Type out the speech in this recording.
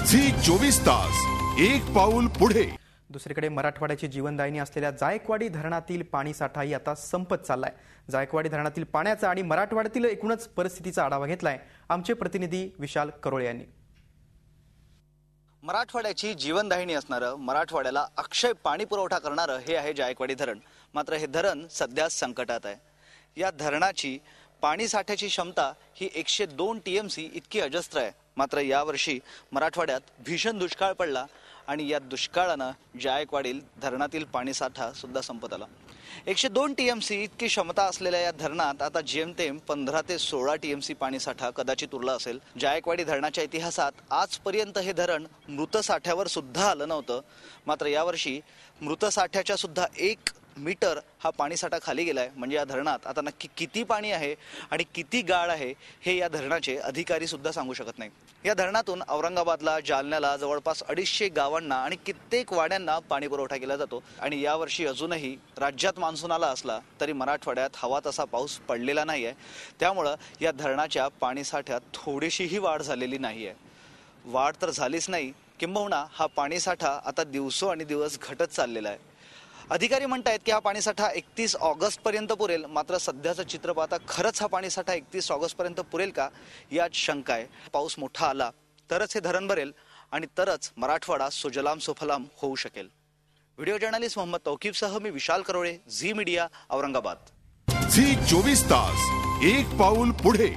Zee 24 तास एक पाऊल पुढे। दुसरीकडे मराठवाड्याची जीवनदायिनी असलेल्या जायकवाडी धरणातील पाणी साठाही आता संपत चाललाय। जायकवाडी धरणातील पाण्याचा आणि मराठवाड्यातील एकूणच परिस्थितीचा आढावा घेतलाय आमचे प्रतिनिधी विशाल करोळे यांनी। मराठवाड्याची जीवनदायिनी असणारं, मराठवाड्याला अक्षय पाणी पुरवठा करणारं हे आहे जायकवाडी धरण। मात्र हे धरण सध्या संकटात आहे। या धरणाची पाणी साठ्याची क्षमता ही 102 TMC इतकी अजस्त्र आहे। मात्र यावर्षी मराठवाड्यात भीषण दुष्काळ पडला आणि या दुष्काळानं जायकवाडी धरणातील पाणी साठा सुद्धा संपत आला। 102 TMC इतकी क्षमता असलेल्या या धरणात आता जेमतेम 15 ते 16 TMC पाणी साठा कदाचित उरला असेल। जायकवाडी धरणाच्या इतिहासात आजपर्यंत हे धरण मृत साठ्यावर सुद्धा आलं नव्हतं। मात्र यावर्षी मृत साठ्याच्या सुद्धा 1 मीटर हा पाणी साठा खाली गेलाय। म्हणजे या धरणात आता नक्की किती पाणी आहे आणि किती गाळ आहे हे या धरणाचे अधिकारी सुद्धा सांगू शकत नाही। या धरणातून औरंगाबादला, जालन्याला जवळपास 250 गावांना आणि कित्येक वाड्यांना पाणी पुरवठा केला जातो। आणि यावर्षी अजूनही राज्यात मान्सून आला असला तरी मराठवाड्यात हवा तसा पाऊस पडलेला नाहीये। त्यामुळे या धरणाच्या पाणी साठ्यात थोडीशीही वाढ झालेली नाहीये। वाढ तर झालीच नाही, किंबहुना हा पाणी साठा आता दिवसोदिवस घटत चाललेला आहे। अधिकारी म्हणतायत की हा पाणीसाठा 31 ऑगस्ट पर्यंत पुरेल। मात्र सध्याचं चित्र पाहता खरंच हा पाणीसाठा 31 ऑगस्ट पर्यंत पुरेल का यात शंका आहे। पाऊस मोठा आला तरच हे धरण भरेल आणि तरच मराठवाडा सुजलाम सुफलाम होऊ शकेल। व्हिडिओ जर्नलिस्ट मोहम्मद तौकीबसह मी विशाल करोळे, झी मीडिया, औरंगाबाद। झी 24 तास एक पाऊल पुढे।